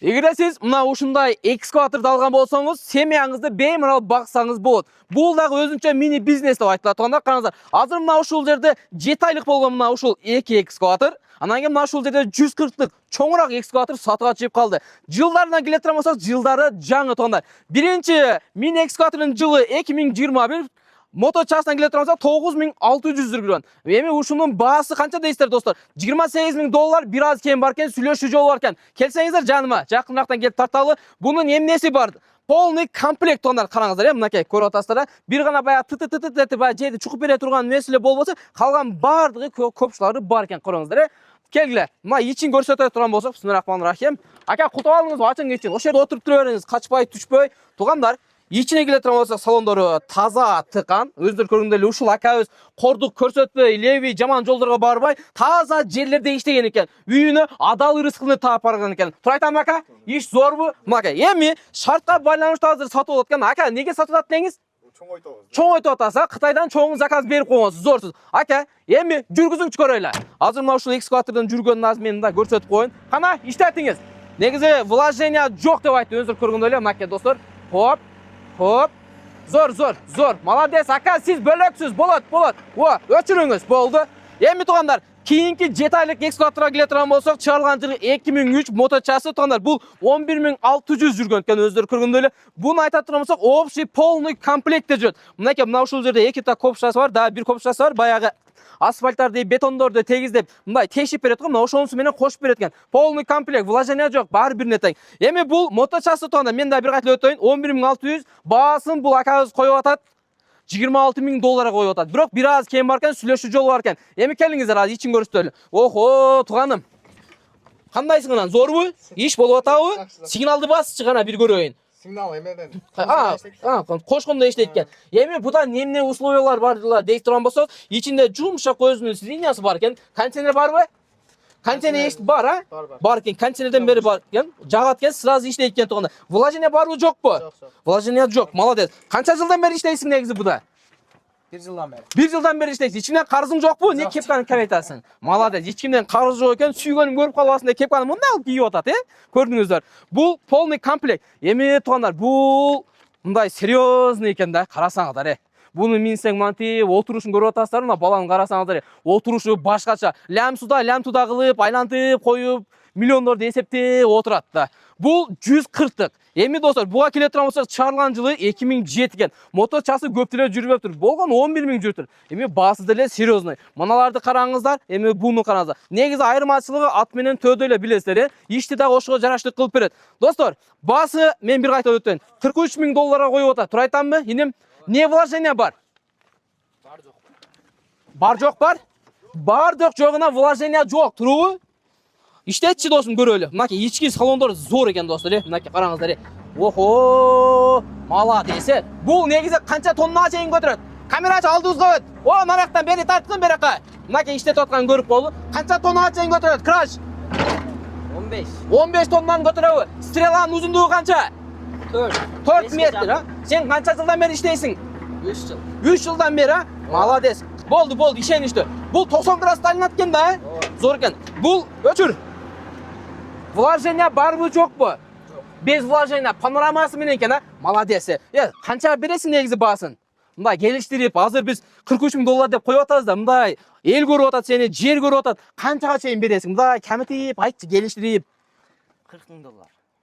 Эгер сиз мына ушундай экскаваторду алган болсоңуз, семьяңызды беймарал баксаңыз болот. Бул дагы өзүнчө мини бизнес деп айтылат. Анда караңыздар. Азыр мына ушул жерде 7 айлык болгон мына ушул 2 экскаватор, анан кийин мына ушул жерде 140лык чоңураак экскаватор сатууга чыгып калды. Жылдарына келе турсак, жылдары жаңы тондар. Биринчи мини экскаватордун жылы 2021, мото часынан келе турсак 9600 жүргөн. Эми ушунун баасы канча дейсиздер достор? $28,000 бир аз кем бар экен, сүйлөшүү жолу бар экен. Келсеңиздер жаныма, жакынырактан келип тарталы. Бунун эмнеси бар? Полный комплект тондар караңыздар, мынакей көрүп атасыздар. Бир гана баягы тыт этип баягы жерди чукуп бере турган нерселер болбосо, калган бардыгы көпчүлөрү бар экен, караңыздар. Келгиле. Мына ичин көрсөтө турган болсок, бисмиллахиррахманиррахим. Ака кутуп алыңыз, ачың ичин. Ошол жерде отуруп тура бериңиз, качпай, түшпөй. Туугандар, ичине келе турган болсок, салондору таза, тыкан. Өздөрү көргөндөй эле ушул акабыз кордук көрсөтпөй, леви жаман жолдорго барбай, таза жерлерде иштеген экен. Үйүнө адал рызкыны таап барган экен. Тура айтам ака, иш зорбу? Мына эми шартка байланыштуу азыр сатып алат экен. Ака, неге сатып атат деңиз? Чоң айтып атасыз, Кытайдан чоң заказ берип койгонсуз, зорсуз. Ака, эми жүргүзүңчү көрөйлө. Азыр мына ушул экскаватордун жүргөнүн азыр мен мында көрсөтүп коеюн. Кана иштетиңиз. Негизи вложение жок деп айтты, өзүр көргөндөй эле, мынакей достор. Хоп, хоп. Зор. Молодец, ака, сиз бөлөксүз. Болот. О, өчүрүңүз, болду. Эми туугандар, кийинки 7 айлык экскаваторга келе турган болсок, чыгарылган жылы 2003 мото часы туугандар. Бул 11600 жүргөн экен, өздөрү көргөндөй эле. Буну айта турган болсок, общий полный комплектте жүрөт. Мынакей мына ушул жерде 2 та копшасы бар, дагы бир копшасы бар, баягы асфальттарды, бетондорду тегиздеп, мындай тешип берет го, мына ошонусу менен кошуп берет экен. Полный комплект, вложение жок, баары бир нетең. Эми бул мото часы тууганда мен да бир кайтып өтөйүн, 11600, баасын бул акабыз коюп атат. $26,000 коюп атат. Бирок бир аз кем бар экен, сүйлөшүү жолу бар экен. Эми келиңиздер, азыр ичин көрсөтөлү. Охо, тууганым. Кандайсың анан, зорбу? Иш болуп атабы? Сигналды басчы гана бир көрөйүн. Сигнал эмеден. Кошкондо иштейт экен. Эми будан эмне условиялар барлар дейт турган болсок, ичинде жумшак өзүнүн линиясы бар экен. Кондиционер барбы? Кондиционер бар, а? Бар экен. Кондиционерден бери бар экен. Жагат экен, сразу иштейт экен тууганда. Вложение барбы, жокпу? Вложение жок. Молодец. Канча жылдан бери иштейсиң негизи буда? 1 жылдан бери. 1 жылдан бери иштейсиң. Ичинен карызың жокпу? Не кепканы кабайтасың? Молодец. Эч кимден карыз жок экен. Сүйгөнүм көрүп калбасын деп кепканы мындай алып кийип атат, Көрдүңүздөр. Бул полный комплект. Эми туугандар, бул мындай серьезный экен да. Карасаңыздар, Буну минсең мантип, отурушун көрүп атасыздар, мына баланы карасаңыздар, отурушу башкача. Лям туда кылып, айлантып, коюп, миллиондорду эсептеп отурат да. Бул 140лык. Эми достор, буга келе турган болсок, чыгарылган жылы 2007 экен. Мото часы көп деле жүрбөптүр. Болгон 11,000 жүрүптүр. Эми баасы деле серьезный. Мыналарды караңыздар, эми буну караңыздар. Негизи айырмачылыгы ат менен төөдө эле билесиздер, Ишти дагы ошого жараштуу кылып берет. Достор, баасы мен бир кайта өтөйүн. $43,000 коюп атат. Тура айтамбы, иним? Не вложение бар? Бар жок бар? Бар жогуна вложение жок, турубу? Иштетчи досум көрөлү. Мынакей ички салондор зор экен достор, Мынакей караңыздар. Охо, молодец. Бул негизи канча тонна чейин көтөрөт? Камерачы алдыбызга өт. О, нарактан бери тарткын берака. Мынакей иштетип атканын көрүп болду. Канча тонна чейин көтөрөт? Краш. 15 тоннаны көтөрөбү? Стреланын узундугу канча? 4 метр, а? Сен канча жылдан бери иштейсиң? 3 жыл. 3 жылдан бери, а? Молодец. Болду, ишеништүү. Бул 90 градуста айланат экен да, Зор экен. Бул өчүр. Вложение барбы, жокпу? Без вложения, панорамасы менен экен, а? Молодец. Канча бересиң негизи баасын? Мындай келиштирип, азыр биз $43,000 деп коюп атабыз да, мындай эл көрүп атат сени, жер көрүп атат. Канчага чейин бересиң? Мындай каметип, айтчы, келиштирип. $40,000.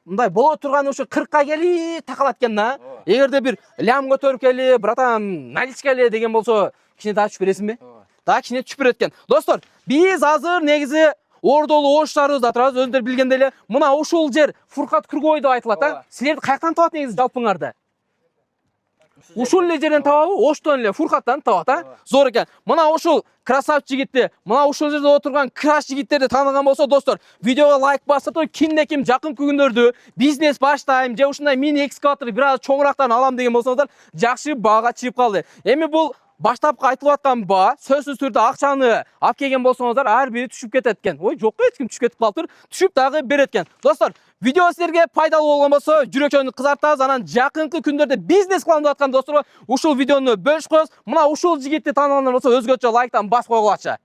Мындай боло турган ушу 40ка келип такалат экен да. Эгерде бир лям көтөрүп келип, братан, наличкали деген болсо, кичине да түшүп бересиңби? Да, кичине түшүп берет экен. Достор, биз азыр негизи Ордолу оштарыбызда турабыз, өздөрү билгендей эле. Мына ушул жер Фуркат Кыргой деп айтылат, а? Силерди каяктан табат негизи жалпыңарды? Ушул эле жерден табабы? Оштон эле Фуркаттан табат, а? Зор экен. Мына ушул красавчы жигитти, мына ушул жерде отурган краш жигиттерди тааныган болсо, достор, видеого лайк басып туруп, кимде ким жакын күндөрдө бизнес баштайм, же ушундай мини экскаватор бир аз чоңурактан алам деген болсоңуздар, жакшы баага чыгып калды. Эми бул баштапкы айтылып аткан баа, сөзсүз түрдө акчаны алып келген болсоңуздар, ар бири түшүп кетет экен. Ой, жок, эч ким түшүп кетип калыптыр. Түшүп дагы берет экен. Достор, видео силерге пайдалуу болгон болсо, жүрөкчөнү кызартабыз, анан жакынкы күндөрдө бизнес кылам деп аткан досторго ушул видеону бөлүшүп коебуз. Мына ушул жигитти тааныгандар болсо, өзгөчө лайктан басып койгулачы.